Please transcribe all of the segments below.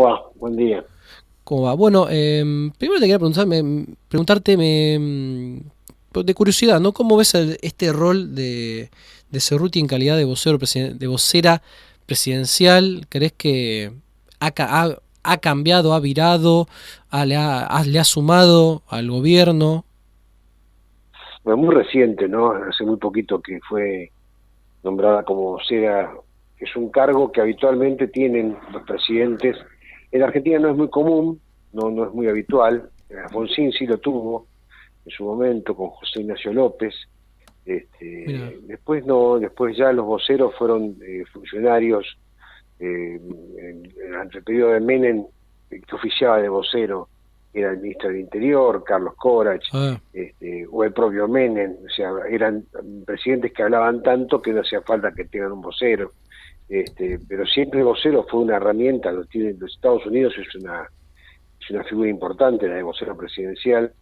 va? Buen día. ¿Cómo va? Bueno, primero te quería preguntarte de curiosidad, ¿no? ¿Cómo ves este rol de Cerruti en calidad de de vocera presidencial? ¿Crees que ha cambiado, ha virado, le ha sumado al gobierno? Bueno, muy reciente, ¿no? Hace muy poquito que fue nombrada como vocera. Es un cargo que habitualmente tienen los presidentes. En Argentina no es muy común, no es muy habitual. Alfonsín sí lo tuvo en su momento con José Ignacio López. Mira, Después no, después ya los voceros fueron funcionarios ante el periodo de Menem, que oficiaba de vocero era el ministro del Interior, Carlos Corach, ah, o el propio Menem. O sea, eran presidentes que hablaban tanto que no hacía falta que tengan un vocero. Pero siempre el vocero fue una herramienta, lo tienen los Estados Unidos, es una figura importante la de vocero presidencial.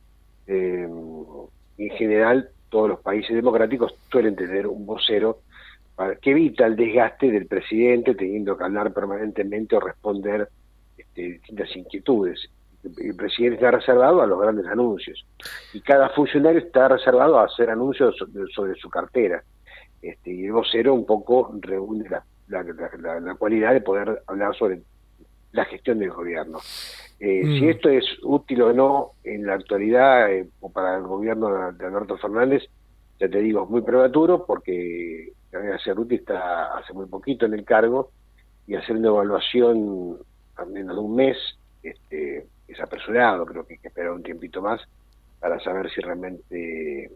En general, todos los países democráticos suelen tener un vocero que evita el desgaste del presidente teniendo que hablar permanentemente o responder distintas inquietudes. El presidente está reservado a los grandes anuncios y cada funcionario está reservado a hacer anuncios sobre su cartera. Y el vocero un poco reúne la cualidad de poder hablar sobre la gestión del gobierno. Si mm, esto es útil o no en la actualidad o para el gobierno de Alberto Fernández, ya te digo, es muy prematuro porque Gabriel Cerruti está hace muy poquito en el cargo y hacer una evaluación a menos de un mes es apresurado. Creo que hay que esperar un tiempito más para saber si realmente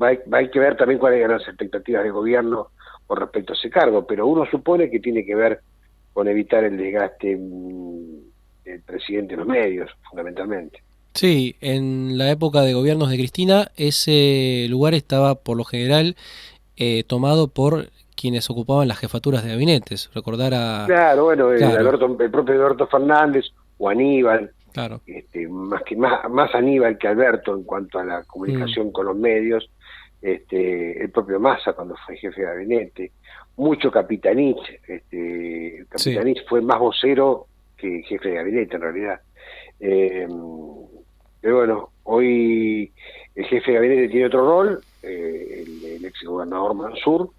hay que ver también cuáles eran las expectativas del gobierno con respecto a ese cargo, pero uno supone que tiene que ver con evitar el desgaste del presidente en los medios, fundamentalmente. sí, en la época de gobiernos de Cristina, ese lugar estaba por lo general tomado por quienes ocupaban las jefaturas de gabinetes. Recordar a... Claro, bueno, Claro, El propio Alberto Fernández o Aníbal, claro. más Aníbal que Alberto en cuanto a la Mm, comunicación con los medios, el propio Massa cuando fue jefe de gabinete, mucho Capitanich. sí. Capitanich fue más vocero que jefe de gabinete en realidad. Eh, pero bueno, hoy el jefe de gabinete tiene otro rol, el ex gobernador Mansur,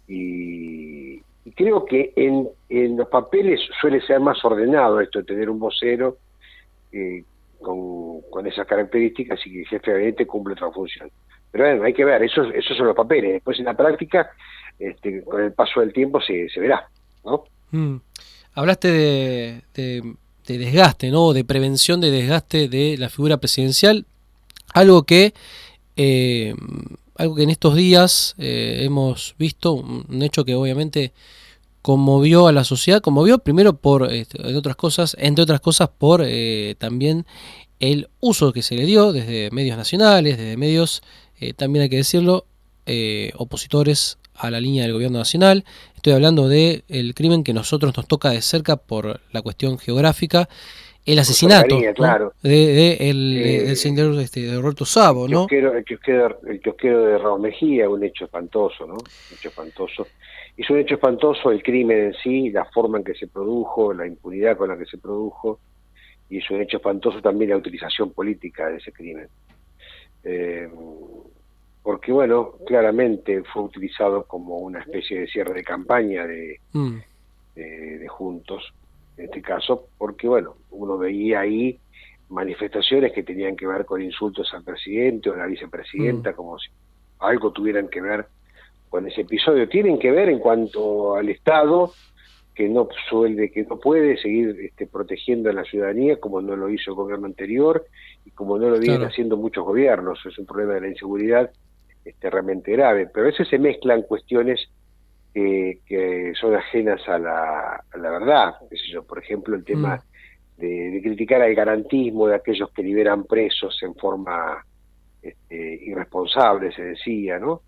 y creo que en los papeles suele ser más ordenado esto de tener un vocero eh, con esas características y que el jefe de gabinete cumple otra función. Pero bueno, hay que ver, esos son los papeles. Después en la práctica, con el paso del tiempo se verá, ¿no? Mm. Hablaste de desgaste, ¿no? De prevención de desgaste de la figura presidencial. Algo que, eh, algo que en estos días hemos visto, un hecho que obviamente conmovió a la sociedad, conmovió primero por, entre otras cosas, por también el uso que se le dio desde medios nacionales, desde medios, también hay que decirlo, opositores a la línea del gobierno nacional. Estoy hablando del crimen que nosotros nos toca de cerca por la cuestión geográfica, el Por asesinato, cercanía, ¿no? claro. Del señor de Roberto Sabo, ¿no? El kiosquero de Raúl Mejía, un hecho espantoso, ¿no? Un hecho espantoso. Es un hecho espantoso el crimen en sí, la forma en que se produjo, la impunidad con la que se produjo, y es un hecho espantoso también la utilización política de ese crimen. Eh, Porque, bueno, claramente fue utilizado como una especie de cierre de campaña Mm, de Juntos, en este caso, porque, bueno, uno veía ahí manifestaciones que tenían que ver con insultos al presidente o a la mm, vicepresidenta, como si algo tuvieran que ver con ese episodio. Tienen que ver en cuanto al Estado, que no puede seguir protegiendo a la ciudadanía como no lo hizo el gobierno anterior y como no lo vienen claro. haciendo muchos gobiernos. Es un problema de la inseguridad realmente grave, pero a veces se mezclan cuestiones que son ajenas a la verdad. ¿Qué sé yo? Por ejemplo, el Mm, tema de criticar al garantismo de aquellos que liberan presos en forma irresponsable, se decía, ¿no?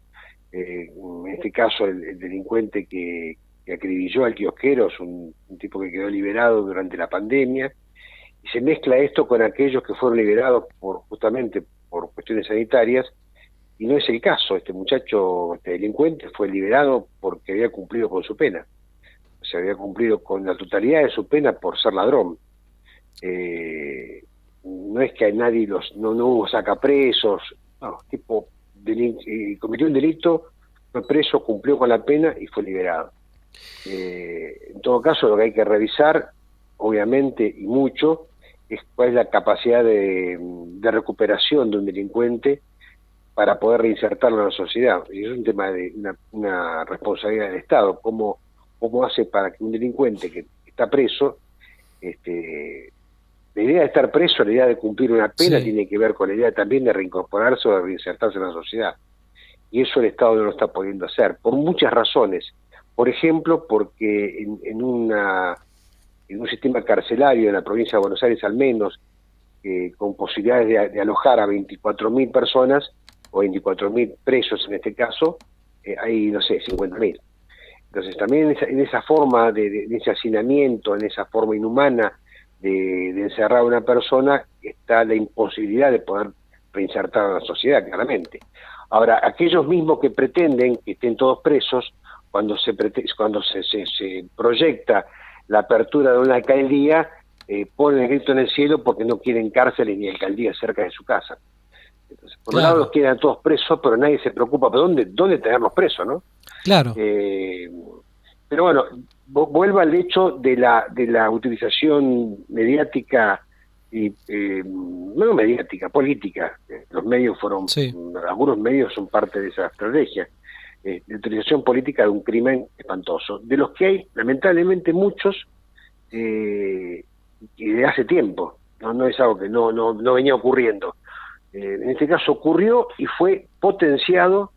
En este caso, el delincuente que acribilló al kiosquero es un tipo que quedó liberado durante la pandemia, y se mezcla esto con aquellos que fueron liberados justamente por cuestiones sanitarias, y no es el caso. Este muchacho, este delincuente, fue liberado porque había cumplido con su pena. O se había cumplido con la totalidad de su pena por ser ladrón. No es que a nadie no hubo sacapresos, no, tipo cometió un delito, fue preso, cumplió con la pena y fue liberado. En todo caso, lo que hay que revisar, obviamente, y mucho, es cuál es la capacidad de recuperación de un delincuente para poder reinsertarlo en la sociedad. Y es un tema de una responsabilidad del Estado, cómo hace para que un delincuente que está preso, la idea de estar preso, la idea de cumplir una pena, tiene que ver con la idea también de reincorporarse o de reinsertarse en la sociedad. Y eso el Estado no lo está pudiendo hacer, por muchas razones. Por ejemplo, porque en un sistema carcelario en la provincia de Buenos Aires al menos, con posibilidades de alojar a 24.000 personas, o 24.000 presos en este caso, hay, no sé, 50.000. Entonces también en esa forma de ese hacinamiento, en esa forma inhumana de encerrar a una persona, está la imposibilidad de poder reinsertar a la sociedad, claramente. Ahora, aquellos mismos que pretenden que estén todos presos, cuando se proyecta la apertura de una alcaldía, ponen el grito en el cielo porque no quieren cárceles ni alcaldías cerca de su casa. Entonces, por un lado los quieren a todos presos, pero nadie se preocupa, ¿pero dónde tenerlos presos, no? Claro. Pero bueno, vuelvo al hecho de la utilización mediática y no mediática, política. Los medios fueron, algunos medios son parte de esa estrategia, de utilización política de un crimen espantoso, de los que hay lamentablemente muchos y de hace tiempo, no es algo que no venía ocurriendo. En este caso ocurrió y fue potenciado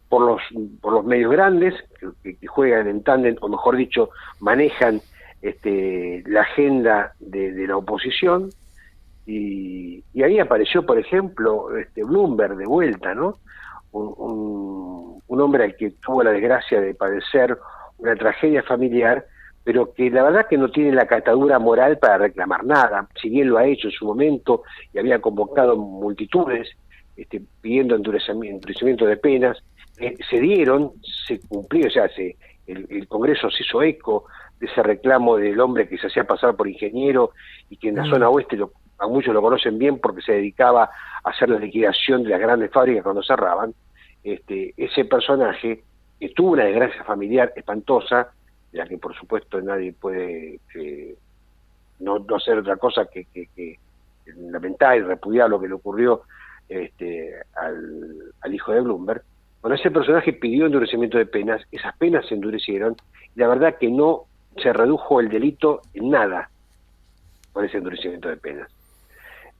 por los medios grandes que juegan en tándem, o mejor dicho, manejan la agenda de la oposición, y ahí apareció, por ejemplo, Bloomberg de vuelta, ¿no? Un hombre al que tuvo la desgracia de padecer una tragedia familiar, pero que la verdad que no tiene la catadura moral para reclamar nada, si bien lo ha hecho en su momento y había convocado multitudes pidiendo endurecimiento de penas, se cumplió, o sea, el Congreso se hizo eco de ese reclamo del hombre que se hacía pasar por ingeniero y que en la zona oeste a muchos lo conocen bien porque se dedicaba a hacer la liquidación de las grandes fábricas cuando cerraban. Ese personaje que tuvo una desgracia familiar espantosa, de la que por supuesto nadie puede no hacer otra cosa que lamentar y repudiar lo que le ocurrió al hijo de Bloomberg. Bueno, ese personaje pidió endurecimiento de penas, esas penas se endurecieron, y la verdad que no se redujo el delito en nada con ese endurecimiento de penas.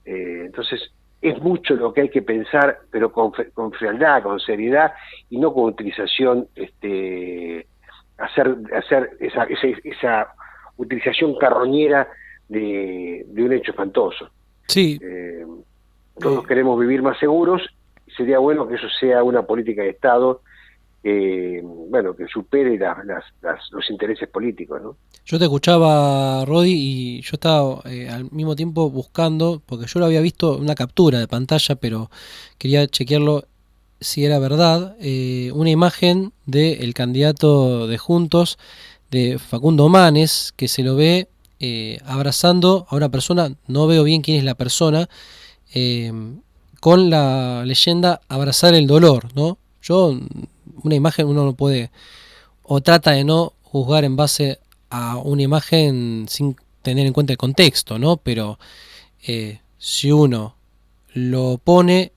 Entonces, es mucho lo que hay que pensar, pero con frialdad, con seriedad, y no con utilización, hacer esa utilización carroñera de un hecho espantoso. Sí. Todos queremos vivir más seguros, y sería bueno que eso sea una política de Estado que supere los intereses políticos, ¿no? Yo te escuchaba, Rodi, y yo estaba al mismo tiempo buscando, porque yo lo había visto una captura de pantalla, pero quería chequearlo si era verdad, una imagen del candidato de Juntos, de Facundo Manes, que se lo ve abrazando a una persona, no veo bien quién es la persona, con la leyenda abrazar el dolor, ¿no? Una imagen uno no puede, o trata de no juzgar en base a una imagen sin tener en cuenta el contexto, ¿no? Pero si uno lo pone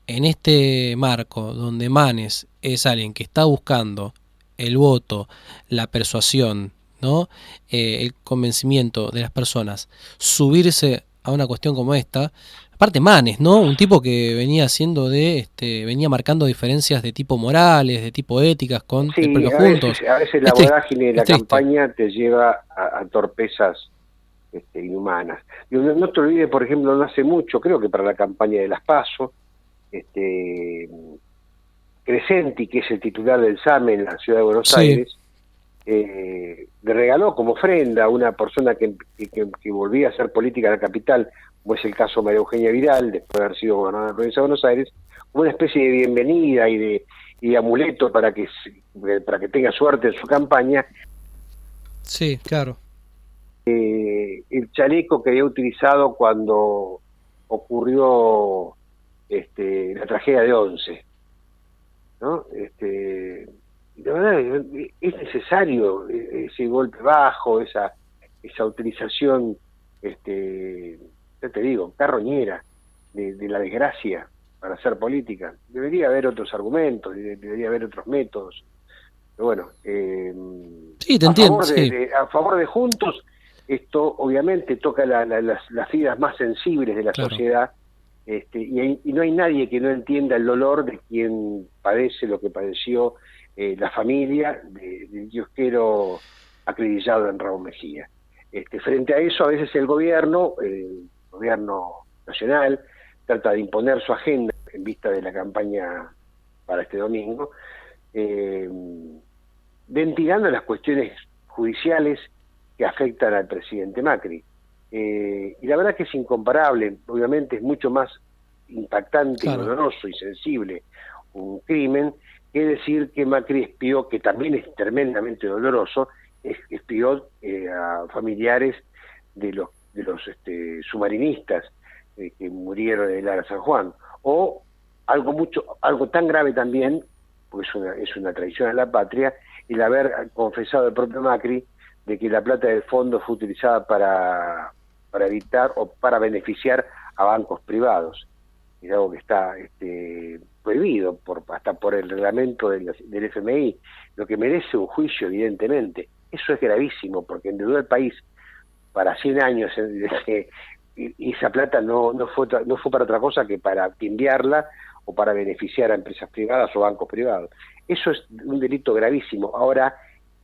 en este marco donde Manes es alguien que está buscando el voto, la persuasión, ¿no? El convencimiento de las personas, subirse a una cuestión como esta. Aparte Manes, ¿no? Un tipo que venía haciendo venía marcando diferencias de tipo morales, de tipo éticas con el propio Juntos. A veces la vorágine de la campaña te lleva a torpezas inhumanas. No te olvides, por ejemplo, no hace mucho, creo que para la campaña de las PASO, Crescenti, que es el titular del SAME en la ciudad de Buenos Aires, le regaló como ofrenda a una persona que volvía a hacer política en la capital, como es el caso de María Eugenia Vidal, después de haber sido gobernadora de la provincia de Buenos Aires, como una especie de bienvenida y de amuleto para que tenga suerte en su campaña, Sí, claro. El chaleco que había utilizado cuando ocurrió la tragedia de Once, ¿no? Y la verdad es necesario ese golpe bajo, esa utilización, ya te digo, carroñera de la desgracia para hacer política. Debería haber otros argumentos, debería haber otros métodos. Pero bueno, Sí, te entiendo, sí, a favor de Juntos, esto obviamente toca las fibras más sensibles de la claro. sociedad, y no hay nadie que no entienda el dolor de quien padece lo que padeció la familia del kiosquero acribillado en Raúl Mejía. Frente a eso, a veces el gobierno nacional, trata de imponer su agenda en vista de la campaña para este domingo, eh, ventilando las cuestiones judiciales que afectan al presidente Macri. Y la verdad que es incomparable, obviamente es mucho más impactante y Claro. doloroso y sensible un crimen que decir que Macri espió, que también es tremendamente doloroso, espió a familiares de los submarinistas que murieron en el Ara San Juan, o algo tan grave también, porque es una traición a la patria, el haber confesado el propio Macri de que la plata del fondo fue utilizada para evitar o para beneficiar a bancos privados. Es algo que está prohibido hasta por el reglamento del FMI, lo que merece un juicio, evidentemente. Eso es gravísimo, porque endeudó el país para 100 años, y esa plata no fue para otra cosa que para timbiarla o para beneficiar a empresas privadas o bancos privados. Eso es un delito gravísimo. Ahora,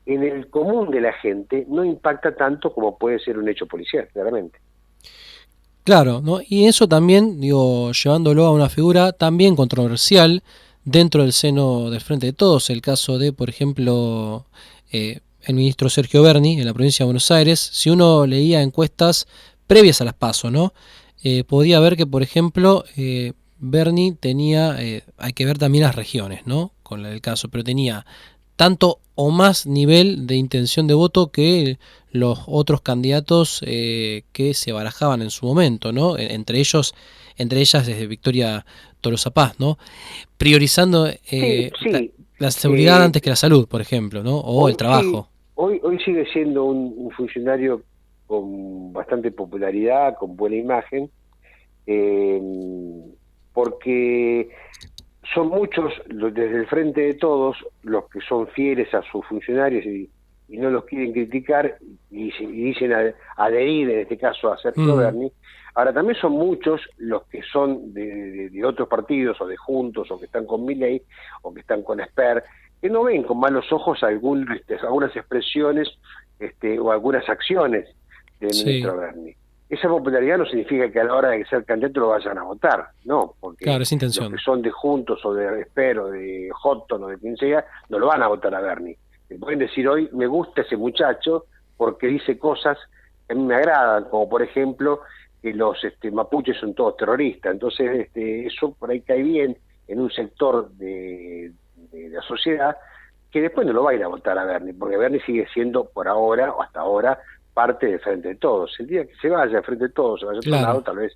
en el común de la gente no impacta tanto como puede ser un hecho policial, claramente. Claro, ¿no? Y eso también, digo, llevándolo a una figura también controversial dentro del seno del Frente de Todos, el caso de, por ejemplo, el ministro Sergio Berni en la provincia de Buenos Aires. Si uno leía encuestas previas a las PASO, ¿no? Podía ver que, por ejemplo, Berni tenía, hay que ver también las regiones, ¿no? Con el caso, pero tenía tanto o más nivel de intención de voto que los otros candidatos que se barajaban en su momento, ¿no? Entre ellas desde Victoria Tolosa Paz, ¿no? Priorizando Sí, sí. la seguridad Eh, antes que la salud, por ejemplo, ¿no? O el Hoy sí, trabajo. hoy sigue siendo un funcionario con bastante popularidad, con buena imagen, eh, porque son muchos, desde el Frente de Todos, los que son fieles a sus funcionarios y no los quieren criticar y dicen adherir, en este caso, a Sergio Mm, Berni. Ahora, también son muchos los que son de otros partidos, o de Juntos, o que están con Milei, o que están con Esper, que no ven con malos ojos algunas expresiones o algunas acciones del sí, ministro Berni. Esa popularidad no significa que a la hora de ser candidato lo vayan a votar, no, porque claro, es los que intención. son de Juntos o de Esper o de Hotton o de quien sea, no lo van a votar a Berni. Le pueden decir hoy, me gusta ese muchacho porque dice cosas que a mí me agradan, como por ejemplo que los mapuches son todos terroristas. Entonces eso por ahí cae bien en un sector de la sociedad que después no lo va a ir a votar a Berni, porque Berni sigue siendo por ahora o hasta ahora parte del Frente de Todos. El día que se vaya al Frente de Todos, se vaya a otro Claro. lado, tal vez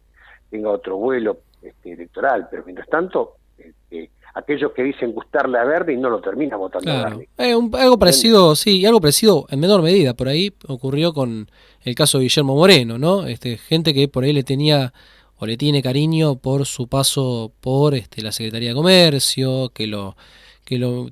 tenga otro vuelo electoral, pero mientras tanto, aquellos que dicen gustarle a Berni no lo terminan votando a Claro. Berni. Algo ¿Entiendes? parecido, sí, algo parecido en menor medida. Por ahí ocurrió con el caso de Guillermo Moreno, ¿no? Gente que por ahí le tenía o le tiene cariño por su paso por la Secretaría de Comercio, que lo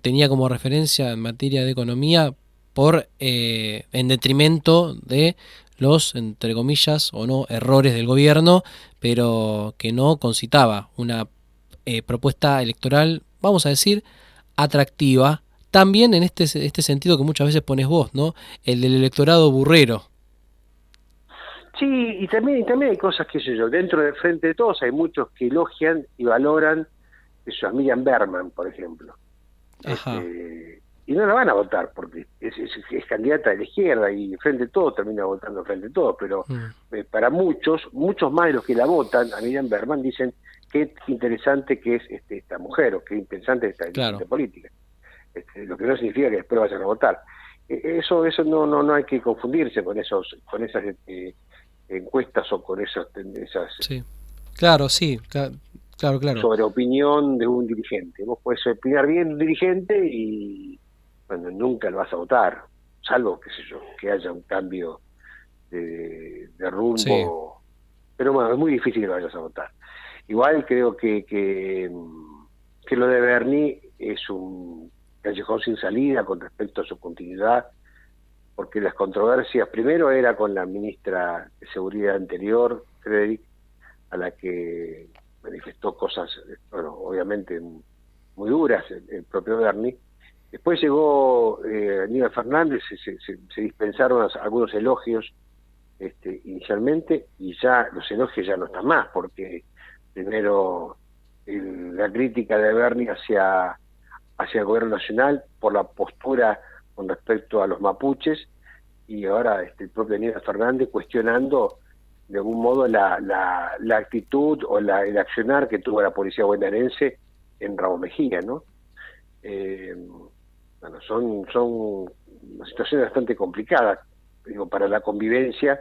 tenía como referencia en materia de economía por en detrimento de los, entre comillas, o no, errores del gobierno, pero que no concitaba una propuesta electoral, vamos a decir, atractiva, también en este sentido que muchas veces pones vos, ¿no? El del electorado burrero. Sí, y también hay cosas, qué sé yo, dentro del Frente de Todos hay muchos que elogian y valoran, eso, a Miriam Berman, por ejemplo. Ajá, Y no la van a votar porque es candidata de la izquierda y Frente de Todos termina votando Frente de Todos, pero mm, para muchos más de los que la votan, a Miriam Berman, dicen qué interesante que es esta mujer, o qué interesante esta claro, dirigente política. Lo que no significa que después vayan a votar. Eso no hay que confundirse con esas encuestas o con esas Sí, claro, sí, claro. sobre opinión de un dirigente. Vos podés opinar bien de un dirigente y bueno, nunca lo vas a votar, salvo, qué sé yo, que haya un cambio de Sí, rumbo, pero bueno, es muy difícil que lo vayas a votar. Igual creo que lo de Bernie es un callejón sin salida con respecto a su continuidad, porque las controversias, primero era con la ministra de Seguridad anterior, Frederick, a la que manifestó cosas, bueno, obviamente muy duras el propio Bernie. Después llegó Aníbal Fernández, se dispensaron algunos elogios inicialmente, y ya los elogios ya no están más, porque primero la crítica de Bernie hacia el gobierno nacional por la postura con respecto a los mapuches, y ahora el propio Aníbal Fernández cuestionando de algún modo la actitud o el accionar que tuvo la policía bonaerense en Ramos Mejía, ¿no? Eh, bueno, son situaciones bastante complicadas, digo, para la convivencia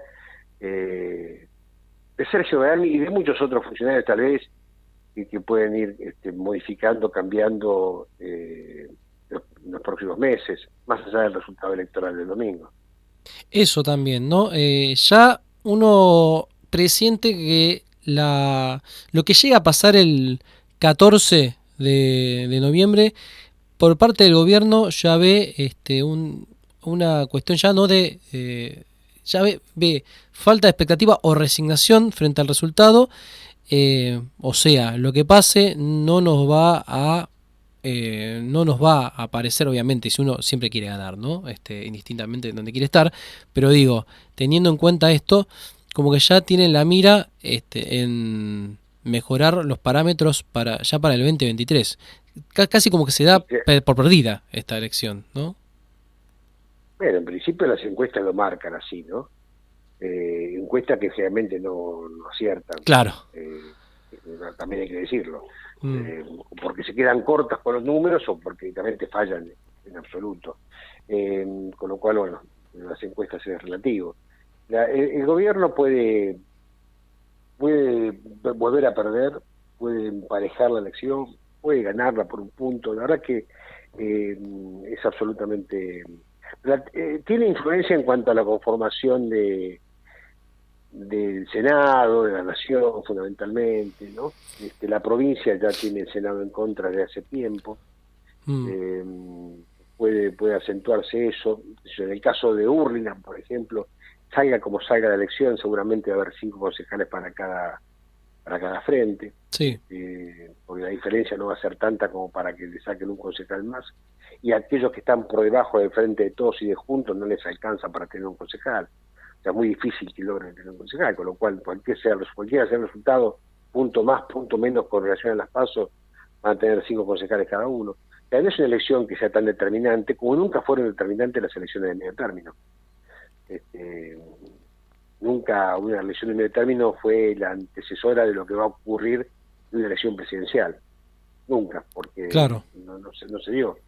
de Sergio Berni y de muchos otros funcionarios tal vez que pueden ir modificando, cambiando los próximos meses, más allá del resultado electoral del domingo. eso también, ¿no? Ya uno presiente que lo que llega a pasar el 14 de noviembre por parte del gobierno ya ve una cuestión ya no de ya ve falta de expectativa o resignación frente al resultado. O sea, lo que pase no nos va a parecer, obviamente, si uno siempre quiere ganar, ¿no? Indistintamente de donde quiere estar, pero digo, teniendo en cuenta esto, como que ya tienen la mira en mejorar los parámetros para el 2023. Casi como que se da por perdida esta elección, ¿no? Bueno, en principio las encuestas lo marcan así, ¿no? Encuestas que generalmente no aciertan, Claro. también hay que decirlo, Mm. porque se quedan cortas con los números o porque directamente fallan en absoluto. Con lo cual, bueno, las encuestas es relativo. El gobierno puede volver a perder, puede emparejar la elección, puede ganarla por un punto. La verdad que es absolutamente... tiene influencia en cuanto a la conformación del Senado, de la Nación fundamentalmente, ¿no? La provincia ya tiene el Senado en contra de hace tiempo. Puede acentuarse eso. En el caso de Hurlingham, por ejemplo, salga como salga la elección, seguramente va a haber 5 concejales para cada frente, Sí. porque la diferencia no va a ser tanta como para que le saquen un concejal más, y aquellos que están por debajo del frente de todos y de juntos no les alcanza para tener un concejal. O sea, es muy difícil que logren tener un concejal, con lo cual cualquiera sea el resultado, punto más, punto menos con relación a las PASO, van a tener 5 concejales cada uno. O sea, no es una elección que sea tan determinante como nunca fueron determinantes las elecciones de medio término. Nunca una elección de medio término fue la antecesora de lo que va a ocurrir en una elección presidencial. Nunca, porque Claro. no se dio.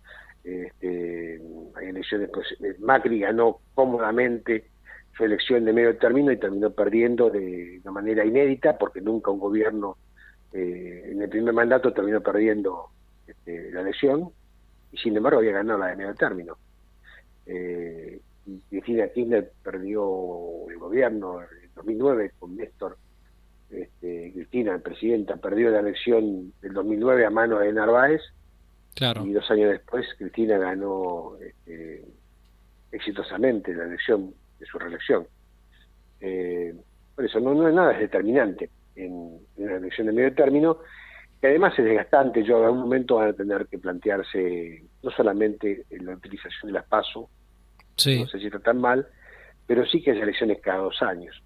Hay elecciones, pues, Macri ganó cómodamente su elección de medio término y terminó perdiendo de una manera inédita, porque nunca un gobierno en el primer mandato terminó perdiendo la elección, y sin embargo había ganado la de medio término. Cristina Kirchner perdió el gobierno en 2009 con Néstor. Cristina, presidenta, perdió la elección del 2009 a manos de Narváez. Claro. Y 2 años después Cristina ganó exitosamente la elección de su reelección. Por eso no es nada determinante en una elección de medio término, que además es desgastante. Yo en algún momento van a tener que plantearse no solamente la utilización de las PASO, Sí. no sé si está tan mal, pero sí que hay elecciones cada 2 años.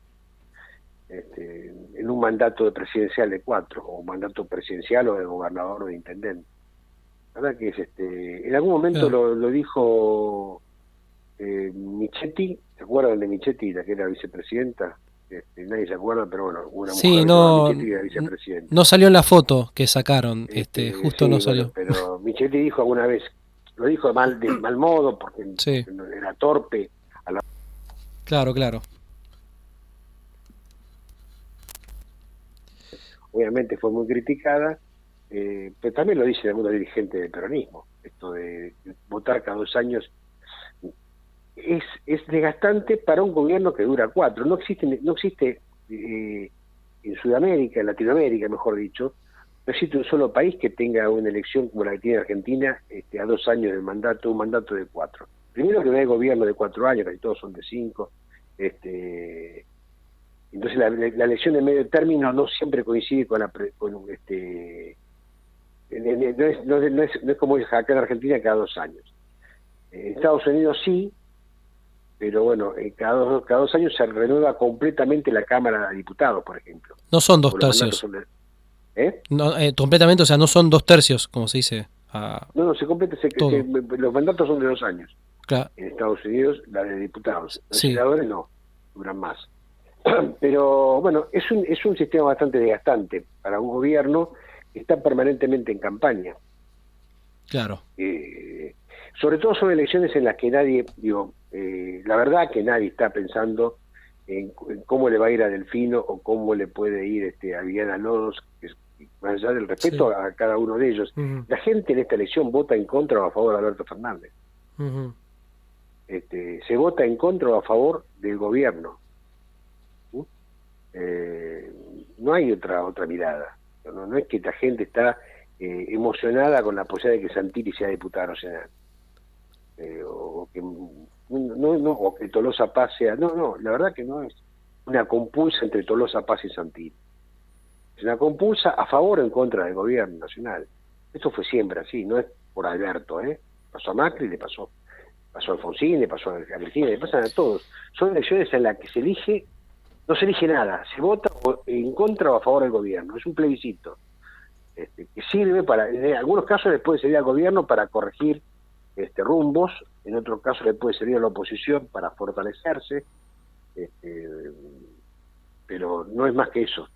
En un mandato presidencial de 4, o un mandato presidencial o de gobernador o de intendente. La verdad que es en algún momento lo dijo Michetti. ¿Se acuerdan de Michetti, la que era vicepresidenta? Nadie se acuerda, pero bueno, una Sí, mujer que se llama Michetti era vicepresidenta. no salió en la foto que sacaron, justo Sí, no bueno, salió. pero Michetti dijo alguna vez lo dijo de mal modo, porque Sí, era torpe. claro, claro. Obviamente fue muy criticada, pero también lo dicen algunos dirigentes del peronismo, esto de votar cada 2 años es desgastante para un gobierno que dura 4. No existe en Sudamérica, en Latinoamérica, mejor dicho, no existe un solo país que tenga una elección como la que tiene Argentina, a 2 años de mandato, un mandato de 4. Primero que no hay gobierno de 4 años, casi todos son de 5. Entonces la elección de medio término no siempre coincide con no es como es acá en Argentina cada 2 años. En Estados Unidos sí, pero bueno, cada dos años se renueva completamente la Cámara de Diputados, por ejemplo. No son dos O los mandatos tercios. son ¿eh? No, completamente, o sea, no son 2 tercios, como se dice. No, se completa, Todo. los mandatos son de 2 años. Claro. En Estados Unidos, la de diputados. Los Sí, senadores no, duran más. Pero bueno, es un sistema bastante desgastante para un gobierno que está permanentemente en campaña. claro. Sobre todo son elecciones en las que nadie, la verdad que nadie está pensando en cómo le va a ir a Delfino o cómo le puede ir a Viviana Lodos, más allá del respeto Sí. a cada uno de ellos. Uh-huh. La gente en esta elección vota en contra o a favor de Alberto Fernández. Uh-huh. Se vota en contra o a favor del gobierno. No hay otra mirada. No es que la gente está emocionada con la posibilidad de que Santilli sea diputado nacional. O que o que Tolosa Paz sea, no, la verdad que no es una compulsa entre Tolosa Paz y Santilli, es una compulsa a favor o en contra del gobierno nacional. Esto fue siempre así, no es por Alberto, pasó a Macri, le pasó a Alfonsín, le pasó a Cristina, le pasan a todos. Son elecciones en las que no se elige nada, se vota en contra o a favor del gobierno, es un plebiscito que sirve para, en algunos casos le puede servir al gobierno para corregir rumbos, en otros casos le puede servir a la oposición para fortalecerse, pero no es más que eso.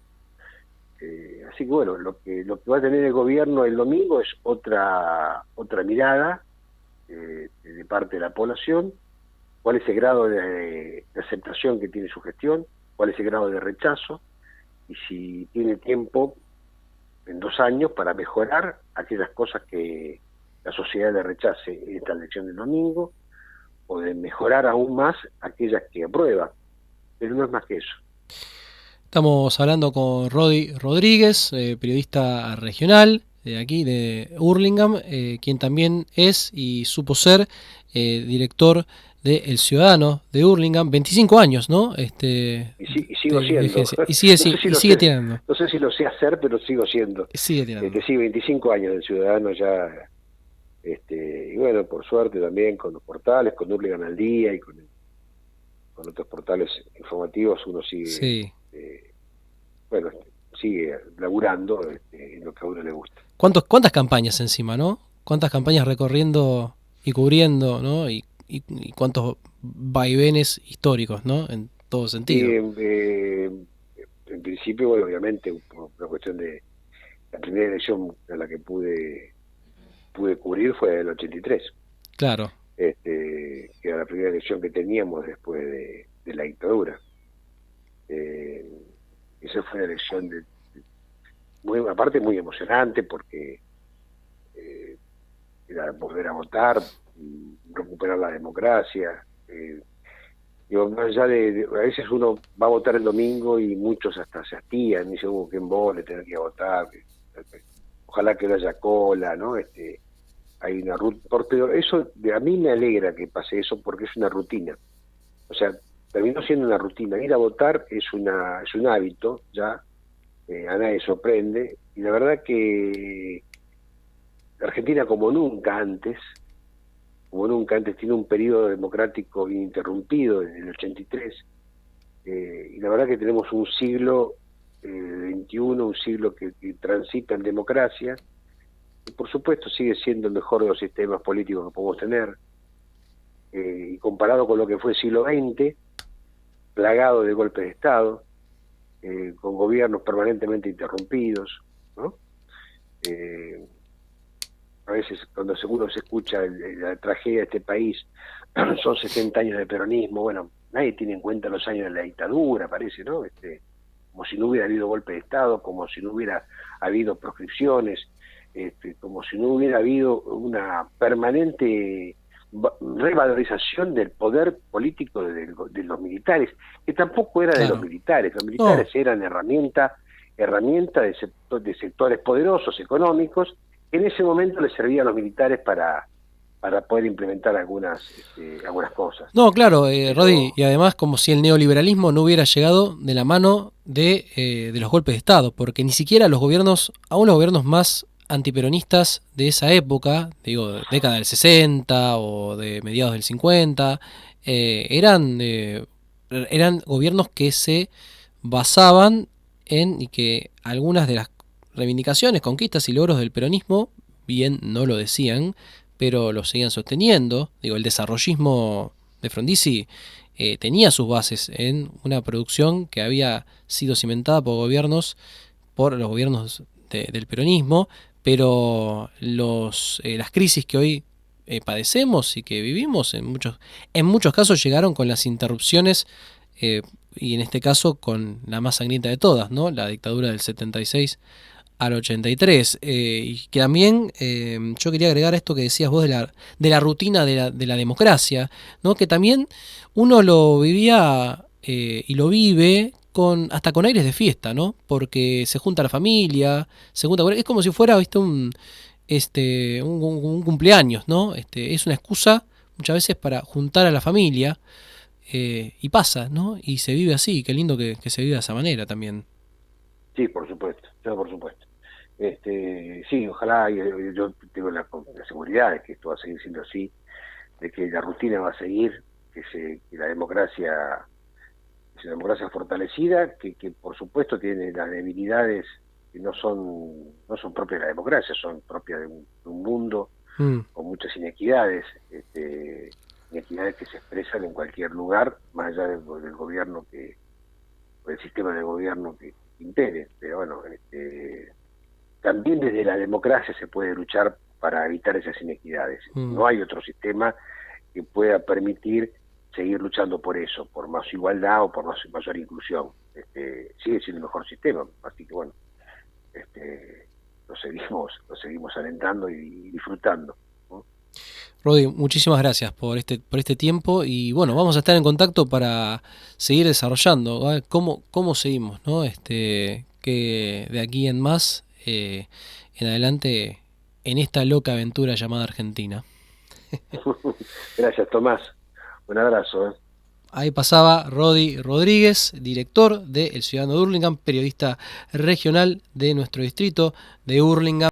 Así que bueno, lo que va a tener el gobierno el domingo es otra mirada de parte de la población, cuál es el grado de aceptación que tiene su gestión, cuál es el grado de rechazo, y si tiene tiempo en 2 años para mejorar aquellas cosas que la sociedad le rechace en esta elección del domingo, o de mejorar aún más aquellas que aprueba, pero no es más que eso. Estamos hablando con Rodi Rodríguez, periodista regional de aquí, de Hurlingham, quien también es y supo ser director de El Ciudadano de Hurlingham, 25 años, ¿no? Y sigo De siendo. vigencia. Y sigue tirando. No sé si lo sé hacer, pero sigo siendo. Sigue tirando. Sí, 25 años del Ciudadano ya. Y bueno, por suerte también con los portales, con Hurlingham al Día y con otros portales informativos, uno sigue, sí. Sigue laburando en lo que a uno le gusta. ¿Cuántas campañas encima, no? ¿Cuántas campañas recorriendo y cubriendo, ¿no? Y cuántos vaivenes históricos, ¿no? En todo sentido. En principio, bueno, obviamente, por una cuestión de la primera elección a la que pude cubrir fue el 83. Claro. Que era la primera elección que teníamos después de la dictadura. Esa fue una elección aparte muy emocionante porque era volver a votar, recuperar la democracia. Más allá a veces uno va a votar el domingo y muchos hasta se hastían, y dicen, qué embole tener que ir a votar, ojalá que no haya cola, ¿no? Hay una ruta, pero eso a mí me alegra que pase eso porque es una rutina. O sea, terminó siendo una rutina. Ir a votar es un hábito, ya a nadie sorprende, y la verdad que Argentina como nunca antes tiene un periodo democrático ininterrumpido desde el 83, y la verdad que tenemos un siglo XXI, un siglo que transita en democracia, y por supuesto sigue siendo el mejor de los sistemas políticos que podemos tener, y comparado con lo que fue el siglo XX, plagado de golpes de Estado, con gobiernos permanentemente interrumpidos, ¿no? a veces cuando seguro se escucha la tragedia de este país, son 70 años de peronismo, bueno, nadie tiene en cuenta los años de la dictadura, parece, ¿no? Como si no hubiera habido golpe de Estado, como si no hubiera habido proscripciones, como si no hubiera habido una permanente revalorización del poder político de los militares, que tampoco era de los militares eran herramienta de sectores poderosos económicos, que en ese momento les servían a los militares para poder implementar algunas cosas. No, claro, Rodi, y además como si el neoliberalismo no hubiera llegado de la mano de los golpes de Estado, porque ni siquiera los gobiernos, aún los gobiernos más antiperonistas de esa época, digo, década del 60 o de mediados del 50, eran gobiernos que se basaban y que algunas de las reivindicaciones, conquistas y logros del peronismo, bien no lo decían, pero lo seguían sosteniendo. Digo, el desarrollismo de Frondizi tenía sus bases en una producción que había sido cimentada por los gobiernos del peronismo, pero las crisis que hoy padecemos y que vivimos en muchos casos llegaron con las interrupciones y en este caso con la más sangrienta de todas, ¿no? La dictadura del 76 al 83. Y que también yo quería agregar esto que decías vos de la rutina de la democracia, ¿no? Que también uno lo vivía y lo vive hasta con aires de fiesta, ¿no? Porque se junta la familia, es como si fuera, ¿viste? un cumpleaños, ¿no? Es una excusa muchas veces para juntar a la familia y pasa, ¿no? Y se vive así, qué lindo que se vive de esa manera también. Sí, por supuesto, por supuesto. Sí, ojalá, yo tengo la seguridad de que esto va a seguir siendo así, de que la rutina va a seguir, que la democracia es una democracia fortalecida, que por supuesto tiene las debilidades que no son propias de la democracia, son propias de un mundo con muchas inequidades, inequidades que se expresan en cualquier lugar, más allá del gobierno o del sistema de gobierno que impere, pero bueno, también desde la democracia se puede luchar para evitar esas inequidades. No hay otro sistema que pueda permitir seguir luchando por eso, por más igualdad o por mayor inclusión. Sigue siendo el mejor sistema, así que bueno, lo seguimos alentando y disfrutando, ¿no? Rodi, muchísimas gracias por este tiempo y bueno, vamos a estar en contacto para seguir desarrollando, ¿vale? cómo seguimos, ¿no? Que de aquí en más, en adelante, en esta loca aventura llamada Argentina. Gracias, Tomás. Un abrazo. Ahí pasaba Rodi Rodríguez, director de El Ciudadano de Hurlingham, periodista regional de nuestro distrito de Hurlingham.